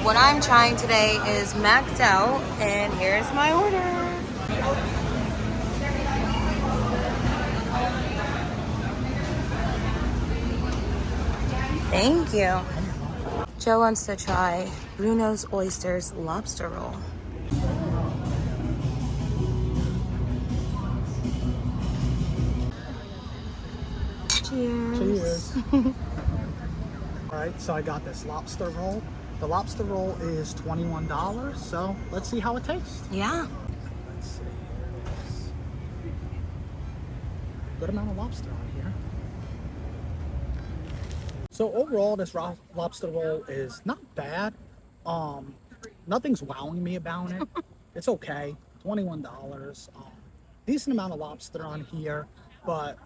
what I'm trying today is Macked Out, and here's my order. Thank you. Joe wants to try Bruno's Oysters lobster roll. Cheers. Cheers. All right, so I got this lobster roll. The lobster roll is $21, so let's see how it tastes. Yeah. Let's see. Good amount of lobster on here. So overall, this lobster roll is not bad. Nothing's wowing me about it. It's okay. $21. Decent amount of lobster on here, but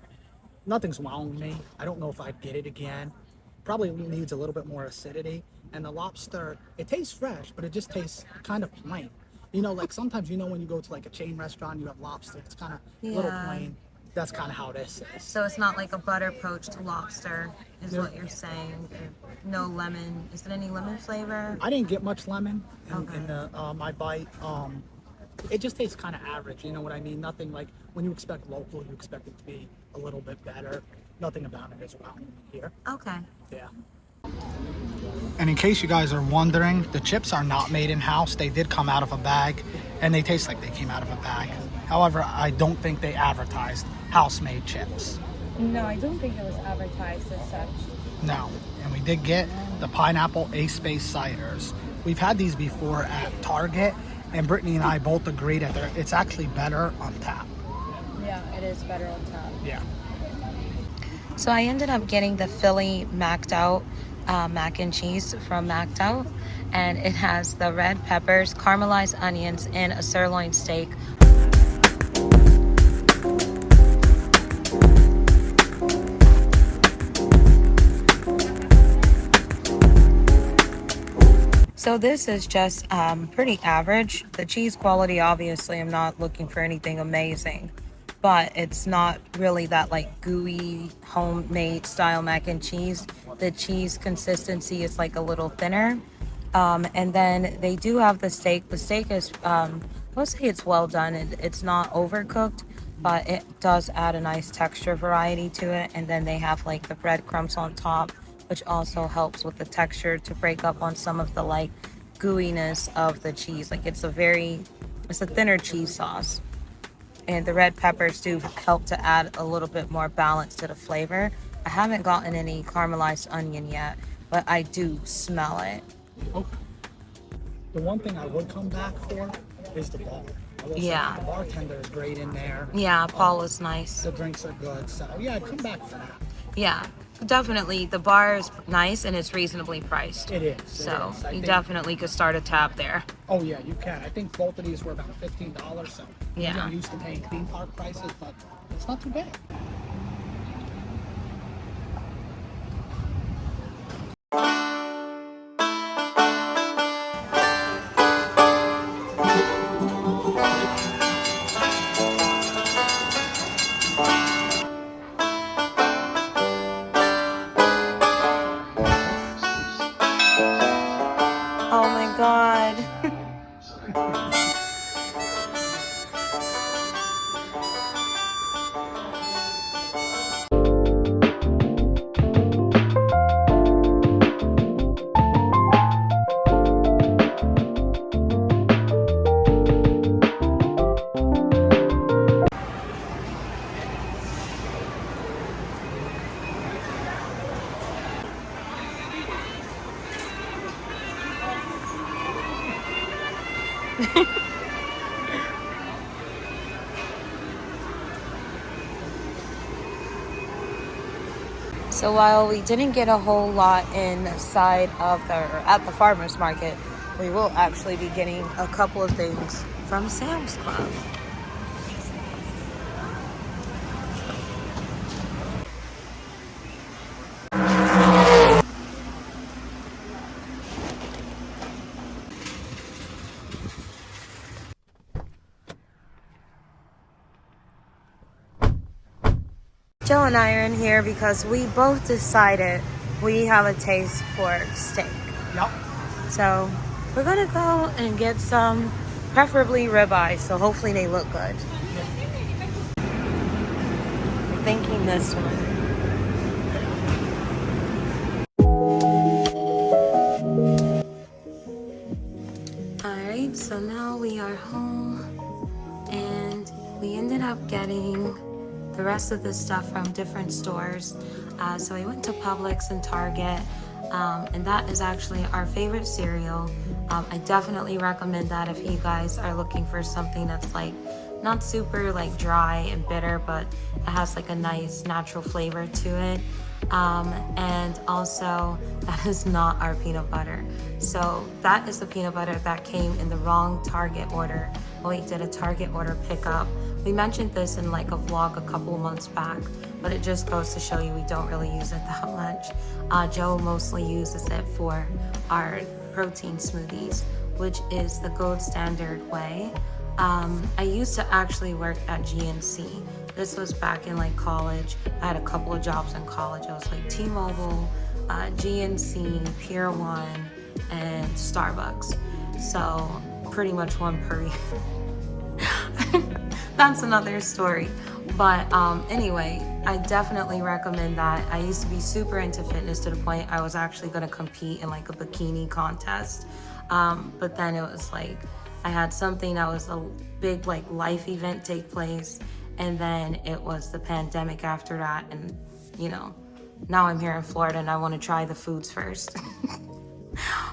nothing's wowing me. I don't know if I'd get it again. Probably needs a little bit more acidity. And the lobster, it tastes fresh, but it just tastes kind of plain. You know, like sometimes, you know, when you go to like a chain restaurant, you have lobster, it's kind of a little plain. That's kind of how this is. So it's not like a butter poached lobster, is what you're saying. No lemon. Is there any lemon flavor? I didn't get much lemon in my bite. It just tastes kind of average. You know what I mean? Nothing like when you expect local, you expect it to be a little bit better. Nothing about it is well here. Okay. Yeah. And in case you guys are wondering, the chips are not made in-house. They did come out of a bag, and they taste like they came out of a bag. However, I don't think they advertised house-made chips. No, I don't think it was advertised as such. No. And we did get the pineapple Ace-Base ciders. We've had these before at Target, and Brittany and I both agree that it's actually better on tap. Yeah, it is better on tap. Yeah. So I ended up getting the Philly Macked Out mac and cheese from Macked Out, and it has the red peppers, caramelized onions, and a sirloin steak. So this is just pretty average. The cheese quality, obviously, I'm not looking for anything amazing, but it's not really that like gooey homemade style mac and cheese. The cheese consistency is like a little thinner. And then they do have the steak. The steak is, let's say it's well done. It's not overcooked, but it does add a nice texture variety to it. And then they have like the breadcrumbs on top, which also helps with the texture to break up on some of the like gooiness of the cheese. Like it's a thinner cheese sauce. And the red peppers do help to add a little bit more balance to the flavor. I haven't gotten any caramelized onion yet, but I do smell it. Okay. The one thing I would come back for is the bar. Yeah. The bartender is great in there. Yeah, Paul is nice. The drinks are good. So yeah, I'd come back for that. Yeah, definitely. The bar is nice and it's reasonably priced. It is. So you definitely could start a tab there. Oh yeah, you can. I think both of these were about $15. So yeah, I'm used to paying theme park prices, but it's not too bad. Oh my God. So while we didn't get a whole lot inside of at the farmer's market, we will actually be getting a couple of things from Sam's Club. Joe and I are in here because we both decided we have a taste for steak. Yep. So We're gonna go and get some, preferably ribeye, so hopefully they look good. I'm thinking this one. Alright, so now we are home and we ended up getting the rest of the stuff from different stores. So we went to Publix and Target, and that is actually our favorite cereal. I definitely recommend that if you guys are looking for something that's like not super like dry and bitter, but it has like a nice natural flavor to it. And also that is not our peanut butter. So that is the peanut butter that came in the wrong Target order. We did a Target order pickup. We mentioned this in like a vlog a couple months back, but it just goes to show you we don't really use it that much. Joe mostly uses it for our protein smoothies, which is the gold standard way. I used to actually work at GNC. This was back in like college. I had a couple of jobs in college. I was like T-Mobile, GNC, Pier 1, and Starbucks. So pretty much one per year. That's another story. But anyway, I definitely recommend that. I used to be super into fitness to the point I was actually going to compete in like a bikini contest. But then it was like I had something that was a big like life event take place, and then it was the pandemic after that, and you know, now I'm here in Florida and I want to try the foods first.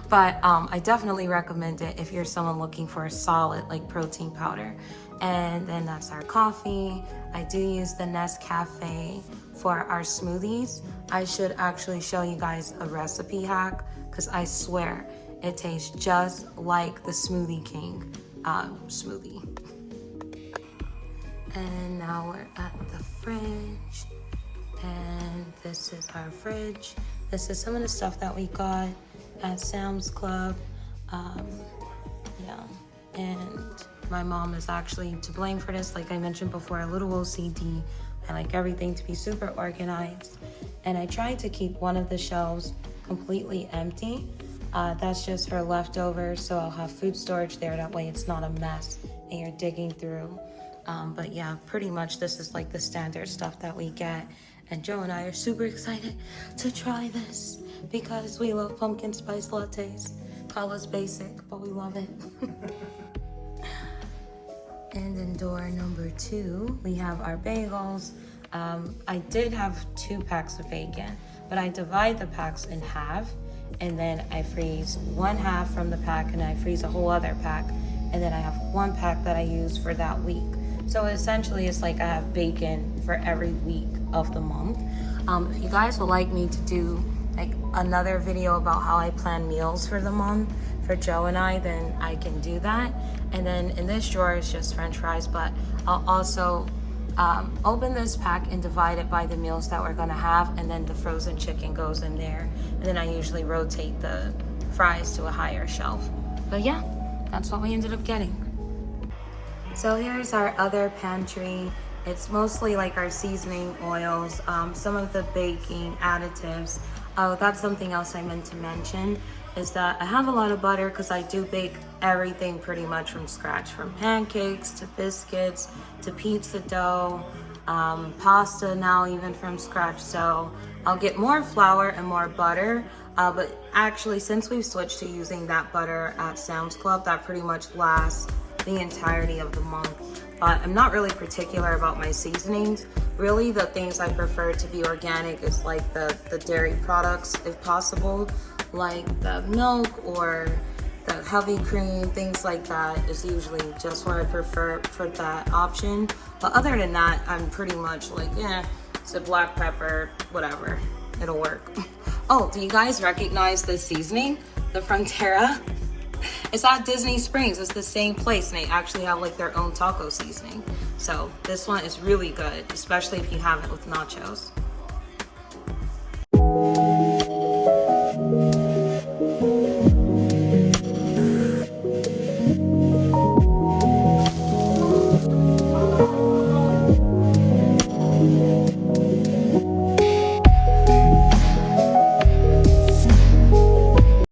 But I definitely recommend it if you're someone looking for a solid like protein powder. And then that's our coffee. I do use the Nescafe for our smoothies. I should actually show you guys a recipe hack, because I swear it tastes just like the Smoothie King smoothie. And now we're at the fridge, and this is our fridge. This is some of the stuff that we got at Sam's Club. Yeah, and my mom is actually to blame for this. Like I mentioned before, a little OCD. I like everything to be super organized, and I tried to keep one of the shelves completely empty. That's just for leftovers, so I'll have food storage there. That way it's not a mess and you're digging through. But yeah, pretty much this is like the standard stuff that we get. And Joe and I are super excited to try this because we love pumpkin spice lattes. Call us basic, but we love it. And in door number 2, we have our bagels. I did have 2 packs of bacon, but I divide the packs in half, and then I freeze one half from the pack, and I freeze a whole other pack, and then I have 1 pack that I use for that week. So essentially it's like I have bacon for every week of the month. If you guys would like me to do like another video about how I plan meals for the month for Joe and I, then I can do that. And then in this drawer is just French fries, but I'll also open this pack and divide it by the meals that we're gonna have, and then the frozen chicken goes in there, and then I usually rotate the fries to a higher shelf. But yeah, that's what we ended up getting. So here's our other pantry. It's mostly like our seasoning oils, some of the baking additives. Oh, that's something else I meant to mention, is that I have a lot of butter because I do bake everything pretty much from scratch, from pancakes to biscuits to pizza dough, pasta now even from scratch. So I'll get more flour and more butter, but actually since we've switched to using that butter at Sam's Club, that pretty much lasts the entirety of the month. But I'm not really particular about my seasonings. Really, the things I prefer to be organic is like the dairy products, if possible, like the milk or the heavy cream, things like that is usually just what I prefer for that option. But other than that, I'm pretty much like, yeah, it's a black pepper, whatever, it'll work. Oh, do you guys recognize this seasoning? The Frontera? It's at Disney Springs. It's the same place, and they actually have like their own taco seasoning. So this one is really good, especially if you have it with nachos.